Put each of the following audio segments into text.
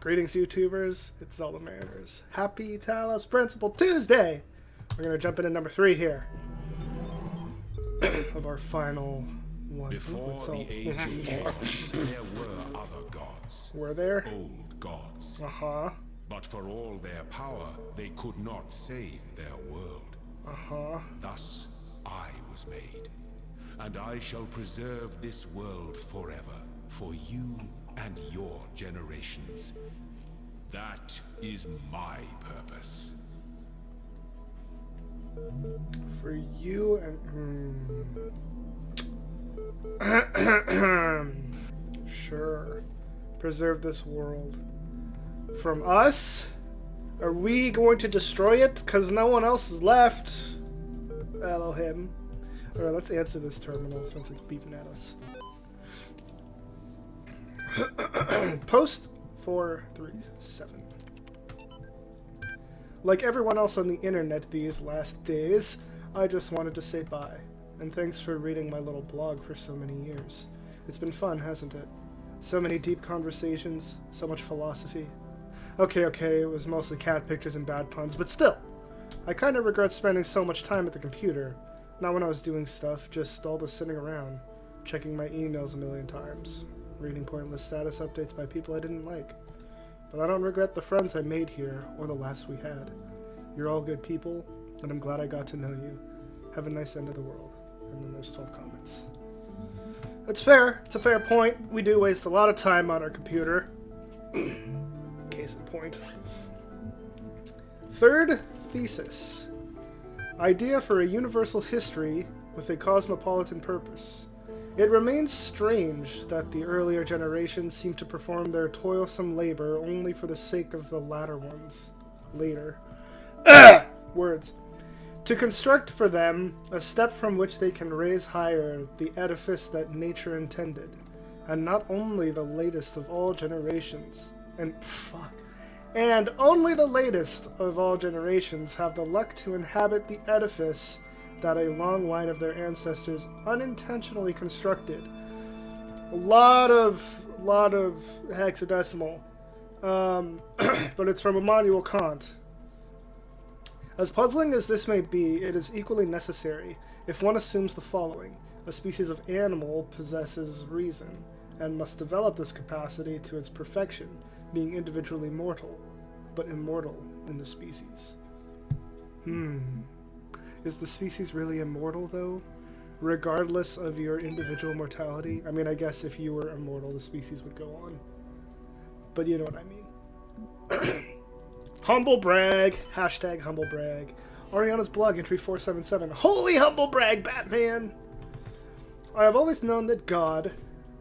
Greetings, YouTubers. It's Zelda Mariners. Happy Talos Principle Tuesday! We're going to jump into number 3 here. Of our final one. Before the age of chaos, there were other gods. Were there? Old gods. Uh-huh. But for all their power, they could not save their world. Uh-huh. Thus, I was made. And I shall preserve this world forever, for you and your generations. That is my purpose. For you and... Sure. Preserve this world. From us? Are we going to destroy it? Because no one else is left. Elohim. Alright, let's answer this terminal since it's beeping at us. Post 437. Like everyone else on the internet these last days, I just wanted to say bye. And thanks for reading my little blog for so many years. It's been fun, hasn't it? So many deep conversations, so much philosophy. Okay, it was mostly cat pictures and bad puns, but still! I kinda regret spending so much time at the computer. Not when I was doing stuff, just all the sitting around, checking my emails a million times, reading pointless status updates by people I didn't like. But I don't regret the friends I made here, or the laughs we had. You're all good people, and I'm glad I got to know you. Have a nice end of the world. And then there's 12 comments. It's fair. It's a fair point. We do waste a lot of time on our computer. Case in point. Third thesis. Idea for a universal history with a cosmopolitan purpose. It remains strange that the earlier generations seem to perform their toilsome labor only for the sake of the latter ones. Later. Words. To construct for them a step from which they can raise higher the edifice that nature intended, and not only the latest of all generations, and only the latest of all generations have the luck to inhabit the edifice that a long line of their ancestors unintentionally constructed. A lot of hexadecimal, but it's from Immanuel Kant. As puzzling as this may be, it is equally necessary if one assumes the following. A species of animal possesses reason, and must develop this capacity to its perfection, being individually mortal, but immortal in the species. Is the species really immortal, though? Regardless of your individual mortality? I mean, I guess if you were immortal, the species would go on. But you know what I mean. Humble brag. Hashtag humble brag. Ariana's blog, entry 477. Holy humble brag, Batman! I have always known that God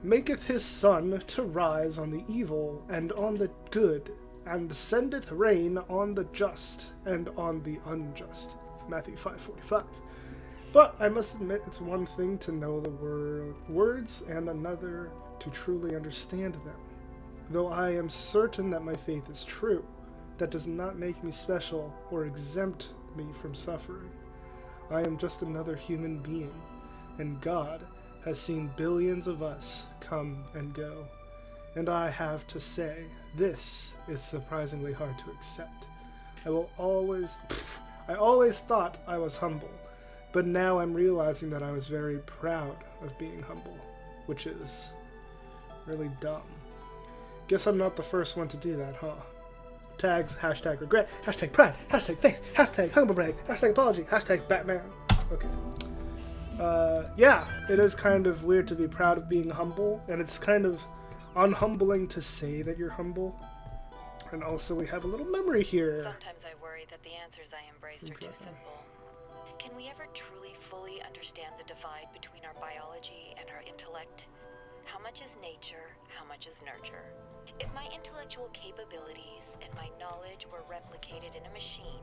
maketh his sun to rise on the evil and on the good, and sendeth rain on the just and on the unjust. Matthew 5:45. But I must admit it's one thing to know the words and another to truly understand them. Though I am certain that my faith is true, that does not make me special or exempt me from suffering. I am just another human being, and God has seen billions of us come and go. And I have to say, this is surprisingly hard to accept. I always thought I was humble, but now I'm realizing that I was very proud of being humble, which is really dumb. Guess I'm not the first one to do that, huh? Tags, hashtag regret, hashtag pride, hashtag faith, hashtag humble brag, hashtag apology, hashtag Batman. Okay. Yeah, it is kind of weird to be proud of being humble, and it's kind of unhumbling to say that you're humble. And also we have a little memory here. Sometimes I worry that the answers I embrace are too simple. Can we ever truly fully understand the divide between our biology and our intellect? How much is nature? How much is nurture? If my intellectual capabilities and my knowledge were replicated in a machine,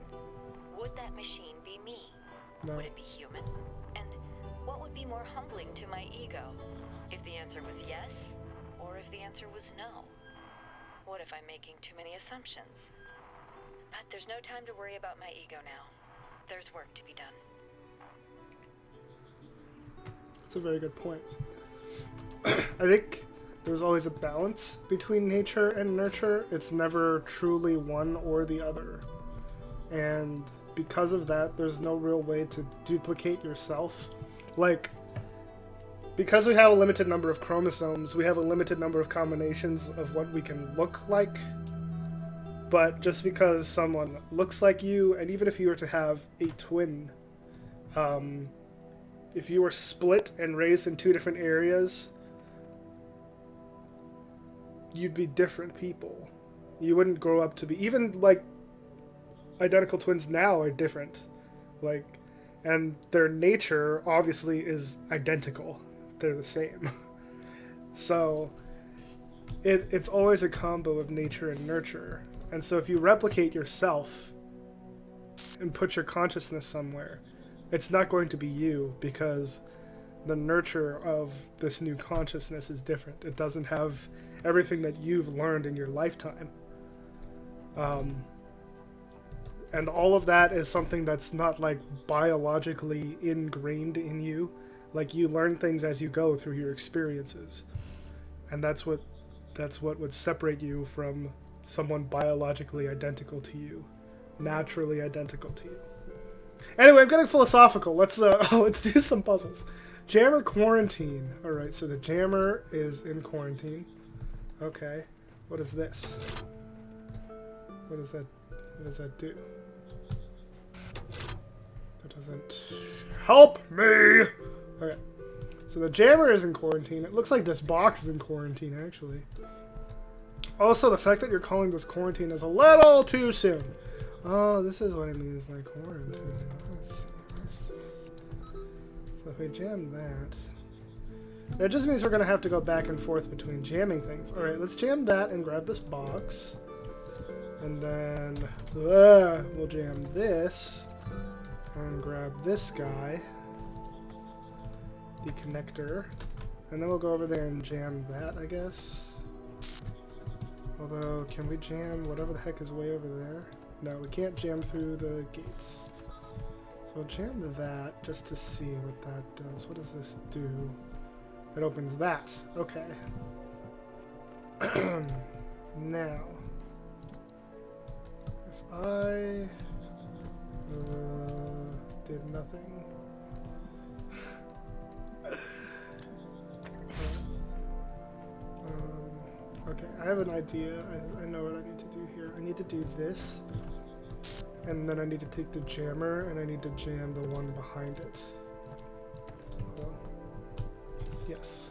would that machine be me? No. Would it be human? And what would be more humbling to my ego? If the answer was yes, or if the answer was no? What if I'm making too many assumptions? But there's no time to worry about my ego now. There's work to be done. That's a very good point. I think there's always a balance between nature and nurture. It's never truly one or the other. And because of that, there's no real way to duplicate yourself. Like, because we have a limited number of chromosomes, we have a limited number of combinations of what we can look like. But just because someone looks like you, and even if you were to have a twin, if you were split and raised in two different areas, you'd be different people. You wouldn't grow up to be, even like identical twins now are different. Like, and their nature obviously is identical. They're the same. So it's always a combo of nature and nurture. And so if you replicate yourself and put your consciousness somewhere, it's not going to be you, because the nurture of this new consciousness is different. It doesn't have everything that you've learned in your lifetime. And all of that is something that's not like biologically ingrained in you. Like, you learn things as you go through your experiences. And that's what would separate you from someone biologically identical to you, naturally identical to you. Anyway, I'm getting philosophical. Let's do some puzzles. Jammer quarantine. All right, so the jammer is in quarantine. Okay, what is this? What does that do? That doesn't help me. Okay, so the jammer is in quarantine. It looks like this box is in quarantine, actually. Also, the fact that you're calling this quarantine is a little too soon. Oh, this is what it means by quarantine. Let's see. So if we jam that just means we're going to have to go back and forth between jamming things. Alright, let's jam that and grab this box. And then we'll jam this and grab this guy, the connector. And then we'll go over there and jam that, I guess. Although, can we jam whatever the heck is way over there? No, we can't jam through the gates. So we'll jam that just to see what that does. What does this do? It opens that. Okay. Now, if I did nothing. Okay, I have an idea. I know what I need to do here. I need to do this, and then I need to take the jammer, and I need to jam the one behind it. Hold on. Yes.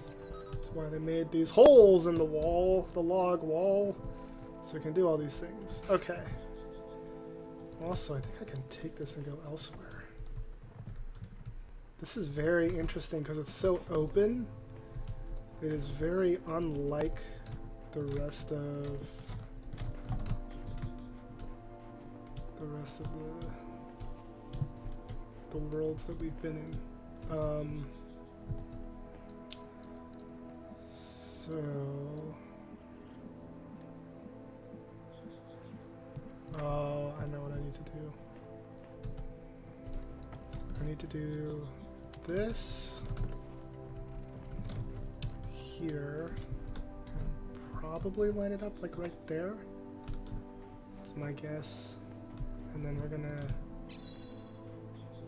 That's why they made these holes in the wall, the log wall, so we can do all these things. Okay. Also, I think I can take this and go elsewhere. This is very interesting because it's so open. It is very unlike the rest of the worlds that we've been in. Oh, I know what I need to do. I need to do this here. Probably line it up like right there. That's my guess. And then we're gonna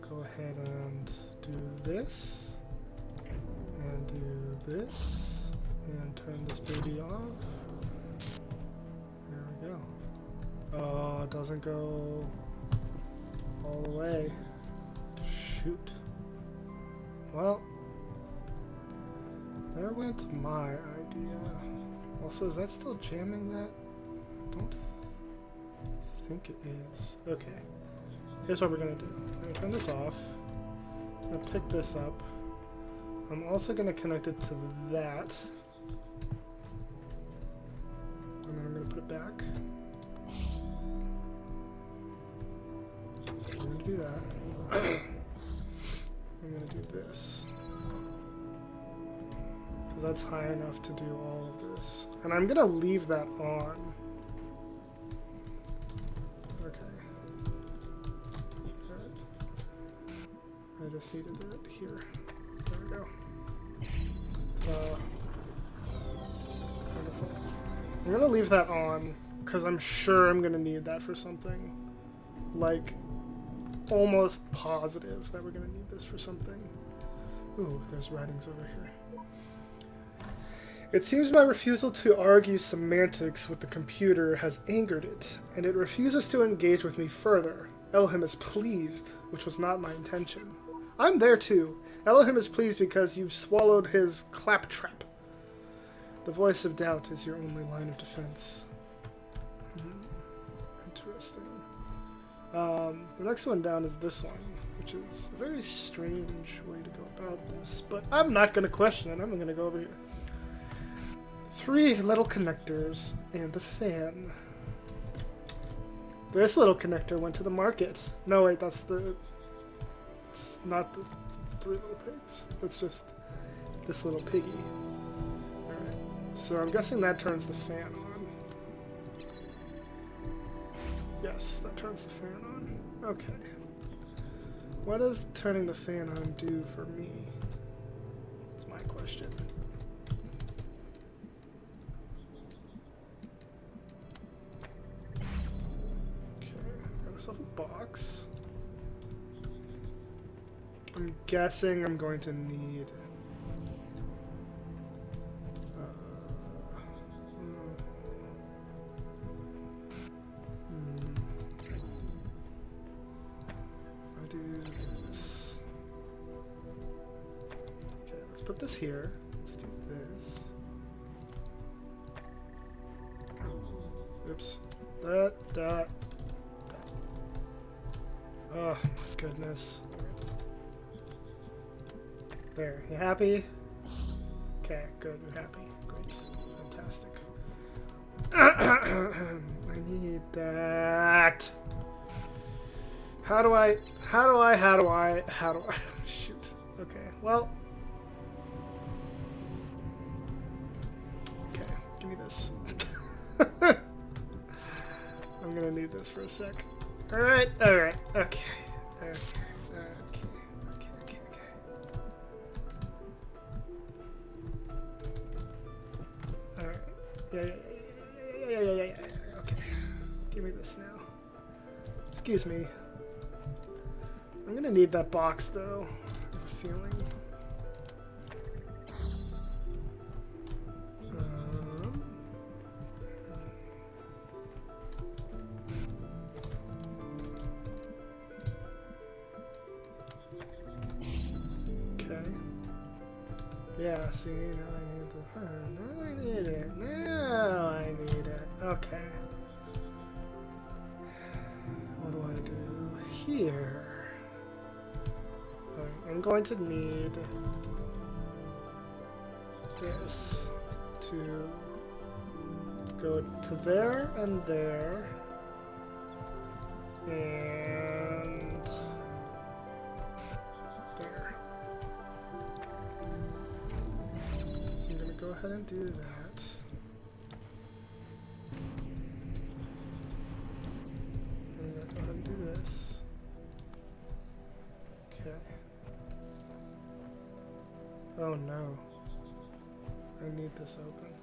go ahead and do this and do this and turn this baby off. There we go. Oh, it doesn't go all the way. Shoot. Well, there went my idea. Also, is that still jamming that? I don't think it is. Okay. Here's what we're going to do. I'm going to turn this off. I'm going to pick this up. I'm also going to connect it to that. And then I'm going to put it back. I'm going to do that. I'm going to do this. Because that's high enough to do all of this. And I'm going to leave that on. Okay. Good. I just needed that here. There we go. I'm gonna leave that on, because I'm sure I'm gonna need that for something. Like, almost positive that we're gonna need this for something. Ooh, there's writings over here. It seems my refusal to argue semantics with the computer has angered it, and it refuses to engage with me further. Elohim is pleased, which was not my intention. I'm there too. Elohim is pleased because you've swallowed his claptrap. The voice of doubt is your only line of defense. Interesting. The next one down is this one, which is a very strange way to go about this, but I'm not going to question it. I'm going to go over here. 3 little connectors and a fan. This little connector went to the market. No, wait, that's the... It's not the 3 little pigs. That's just this little piggy. Alright, so I'm guessing that turns the fan on. Yes, that turns the fan on. Okay. What does turning the fan on do for me? That's my question. Myself a box. I'm guessing I'm going to need I do this. Okay, let's put this here. Let's do this. Oops. That. Oh, my goodness. There, you happy? Okay, good, you're happy. Great. Fantastic. I need that. How do I... Shoot. Okay, well... Okay, give me this. I'm gonna need this for a sec. Alright, okay. Alright. Yeah. Okay. Give me this now. Excuse me. I'm gonna need that box, though. I have a feeling. Yeah, see, now I need it. Now I need it. Okay. What do I do here? I'm going to need this to go to there and there. And there. Go ahead and do that. I'm gonna go ahead and do this. Okay. Oh no. I need this open.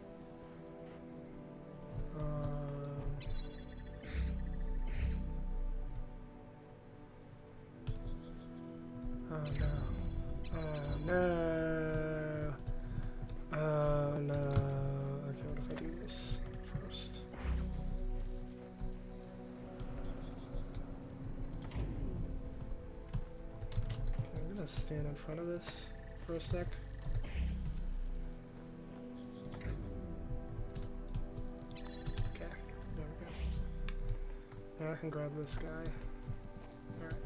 Oh no. Oh no. Oh no. Okay, what if I do this first? Okay, I'm gonna stand in front of this for a sec. Okay, there we go. Now I can grab this guy. Alright.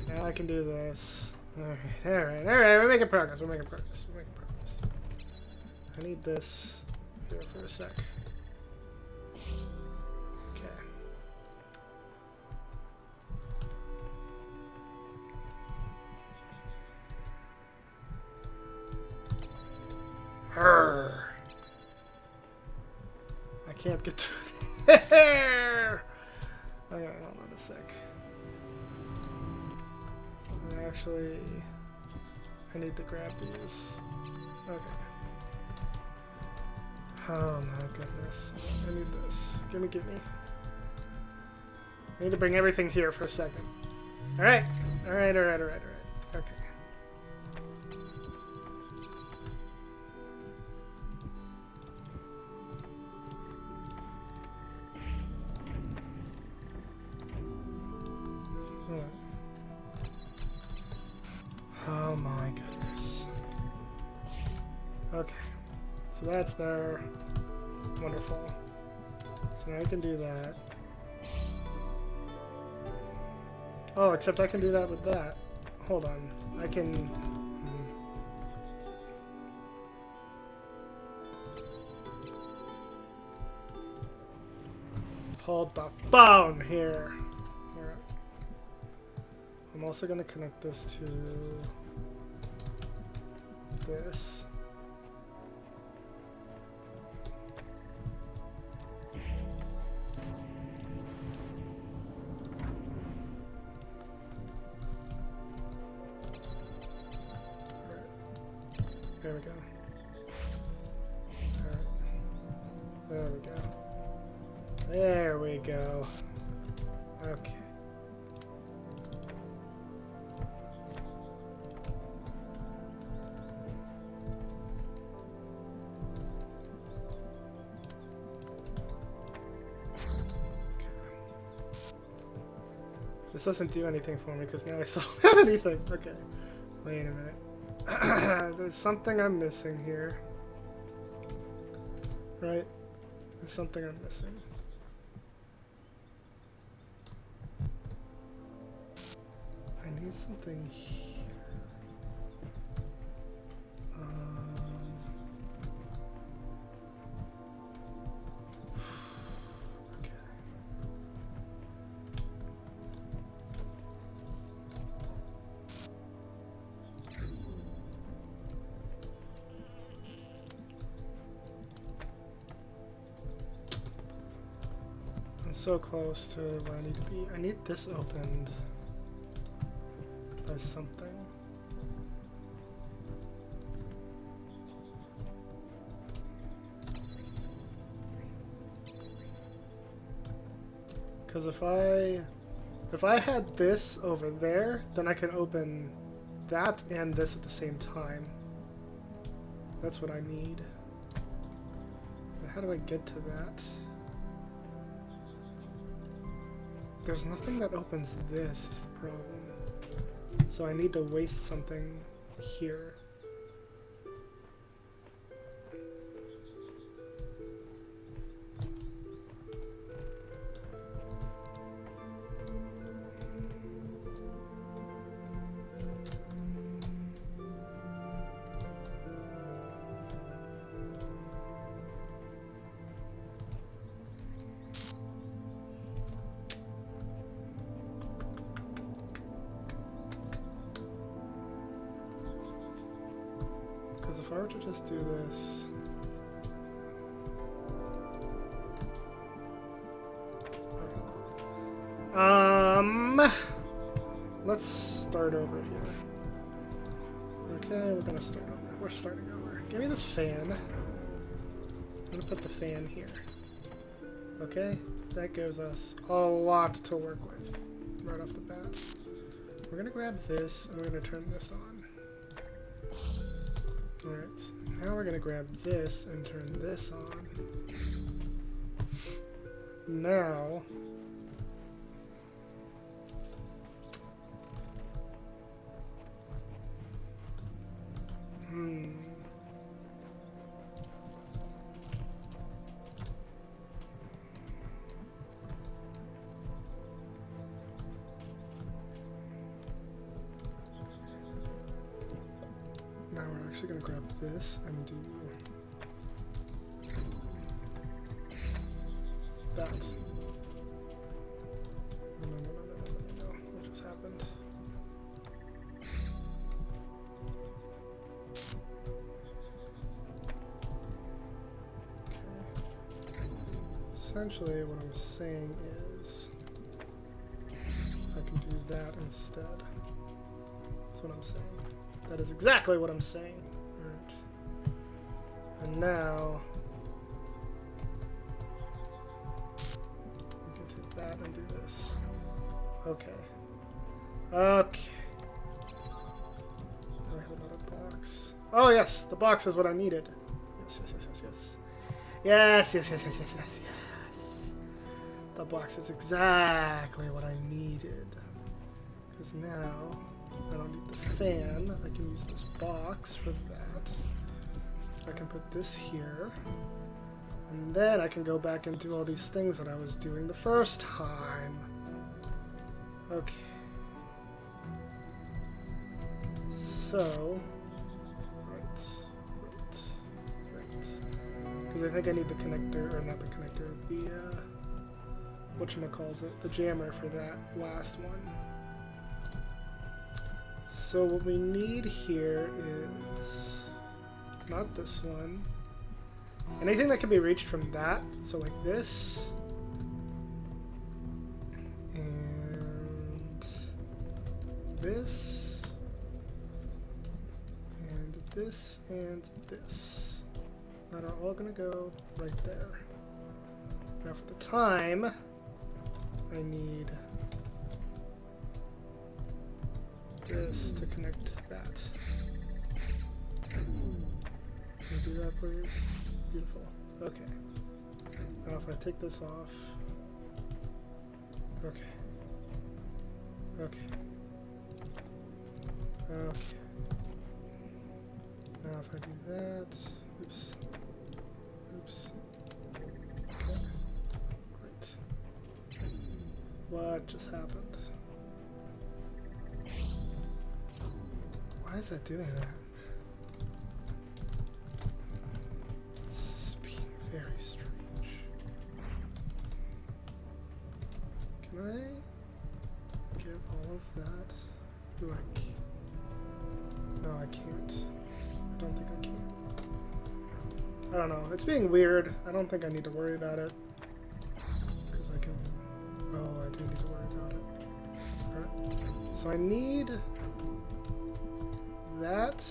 Now I can do this. Alright, we're making progress, I need this here for a sec. Okay. Arrgh. I can't get through there! Okay, hold on a sec. Actually, I need to grab these. Okay. Oh my goodness. I need this. Gimme, gimme. I need to bring everything here for a second. Alright. Alright. Okay. Oh my goodness. Okay. So that's there. Wonderful. So now I can do that. Oh, except I can do that with that. Hold on. I can... Hold the phone here. Alright. I'm also going to connect this to this. There we go. Alright. There we go. There we go. Okay. This doesn't do anything for me because now I still don't have anything. Okay. Wait a minute. There's something I'm missing here. Right? There's something I'm missing. I need something here. Okay. I'm so close to where I need to be. I need this opened by something. Because if I had this over there, then I can open that and this at the same time. That's what I need. But how do I get to that? There's nothing that opens this is the problem. So I need to waste something here. Because if I were to just do this... Let's start over here. Okay, we're gonna start over. We're starting over. Give me this fan. I'm gonna put the fan here. Okay, that gives us a lot to work with right off the bat. We're gonna grab this and we're gonna turn this on. Alright, now we're gonna grab this and turn this on. Now... Now we're actually going to grab this and do that. No. What just happened? Okay. Essentially, what I'm saying is I can do that instead. That's what I'm saying. That is exactly what I'm saying. Alright. And now, this. Okay. Okay. I have another box. Oh yes, the box is what I needed. Yes, yes, yes, yes, yes. Yes, yes, yes, yes, yes, yes, yes. The box is exactly what I needed. Because now I don't need the fan. I can use this box for that. I can put this here. And then I can go back and do all these things that I was doing the first time. Okay. So, right. Because I think I need the connector, or not the connector, the, whatchamacallit, the jammer for that last one. So what we need here is not this one. Anything that can be reached from that, so like this. And this. And this and this. That are all gonna go right there. Now for the time, I need this to connect to that. Can you do that, please? Beautiful. Okay. Now if I take this off. Okay. Okay. Okay. Now if I do that. Oops. Oops. Okay. Great. What just happened? Why is that doing that? It's being very strange. Can I get all of that? Do I? No, I can't. I don't think I can. I don't know. It's being weird. I don't think I need to worry about it. Because I can... Oh, I do need to worry about it. Alright. So I need... that.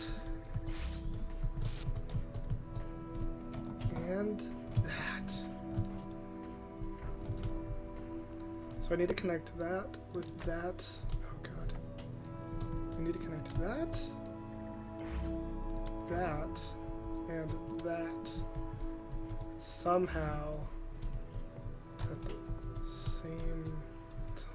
And that. So I need to connect that with that. Oh god. I need to connect that. That. And that. Somehow. At the same time.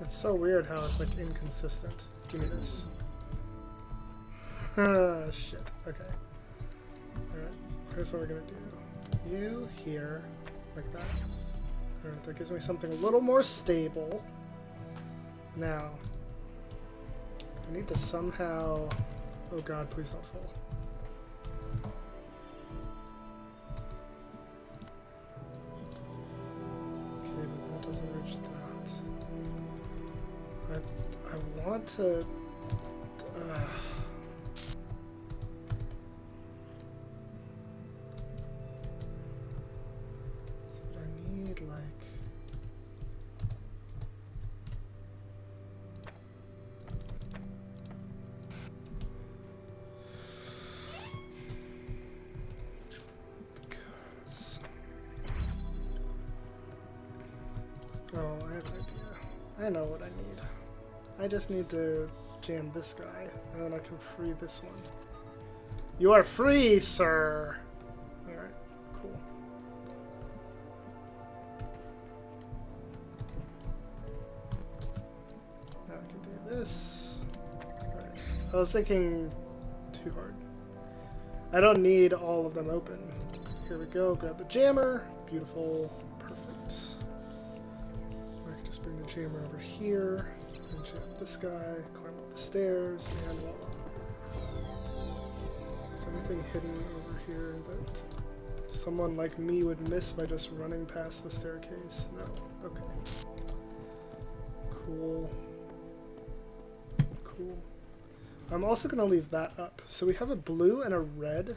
It's so weird how it's like inconsistent. Give me this. Ah, shit. Okay. Alright. Here's what we're gonna do. You here, like that. Alright, that gives me something a little more stable. Now, I need to somehow... Oh god, please don't fall. Okay, but that doesn't reach that. I want to... So I need, like... Because... Oh, I have an idea. I know what I need. I just need to jam this guy, and then I can free this one. You are free, sir! Alright, cool. Now I can do this. Alright. I was thinking too hard. I don't need all of them open. Here we go, grab the jammer. Beautiful. Perfect. I can just bring the jammer over here. And jam this guy, climb up the stairs, and voila. Is anything hidden over here that someone like me would miss by just running past the staircase? No. Okay. Cool. Cool. I'm also going to leave that up. So we have a blue and a red,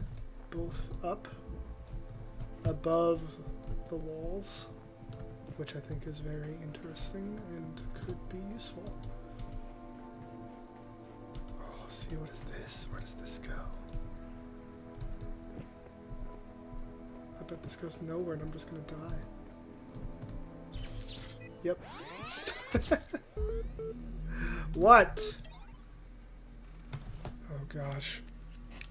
both up above the walls, which I think is very interesting and could be useful. Oh, see, what is this? Where does this go? I bet this goes nowhere and I'm just going to die. Yep. What? Oh gosh.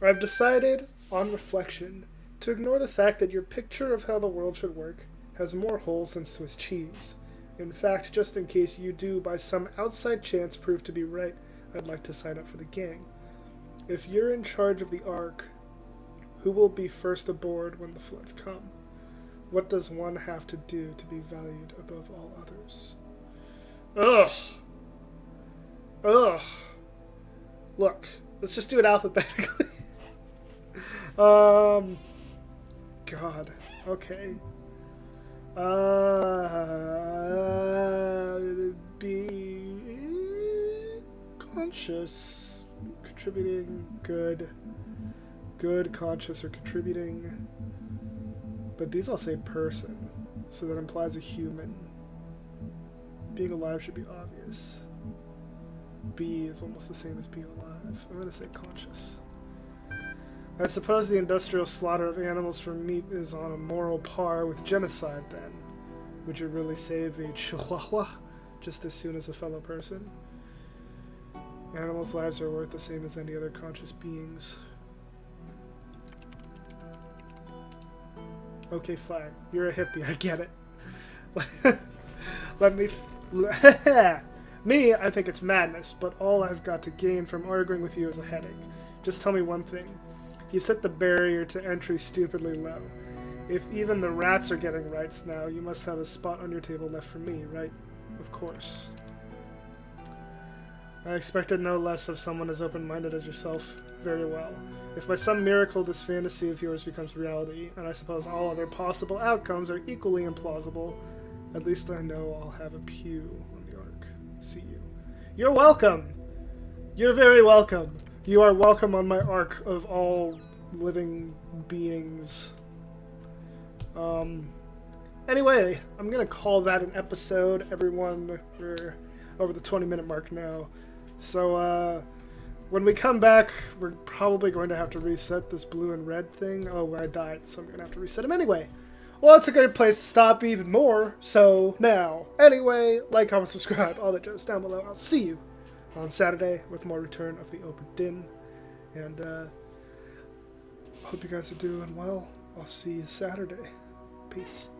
I've decided, on reflection, to ignore the fact that your picture of how the world should work has more holes than Swiss cheese. In fact, just in case you do by some outside chance prove to be right, I'd like to sign up for the gang. If you're in charge of the Ark, who will be first aboard when the floods come? What does one have to do to be valued above all others? Ugh. Ugh. Look, let's just do it alphabetically. God. Okay. Be conscious. Contributing. Good. Good, conscious, or contributing. But these all say person, so that implies a human. Being alive should be obvious. Be is almost the same as being alive. I'm going to say conscious. I suppose the industrial slaughter of animals for meat is on a moral par with genocide, then. Would you really save a chihuahua just as soon as a fellow person? Animals' lives are worth the same as any other conscious beings. Okay, fine. You're a hippie, I get it. Let me... Me, I think it's madness, but all I've got to gain from arguing with you is a headache. Just tell me one thing. You set the barrier to entry stupidly low. If even the rats are getting rights now, you must have a spot on your table left for me, right? Of course. I expected no less of someone as open-minded as yourself. Very well. If by some miracle this fantasy of yours becomes reality, and I suppose all other possible outcomes are equally implausible, at least I know I'll have a pew on the Ark. See you. You're welcome! You're very welcome. You are welcome on my Ark of all living beings. Anyway, I'm gonna call that an episode, everyone. We're over the 20-minute mark now. So, when we come back, we're probably going to have to reset this blue and red thing. Oh, I died, so I'm going to have to reset them anyway. Well, it's a great place to stop even more, so now. Anyway, like, comment, subscribe, all that jazz down below. I'll see you on Saturday with more Return of the Obra Dinn. And, hope you guys are doing well. I'll see you Saturday. Peace.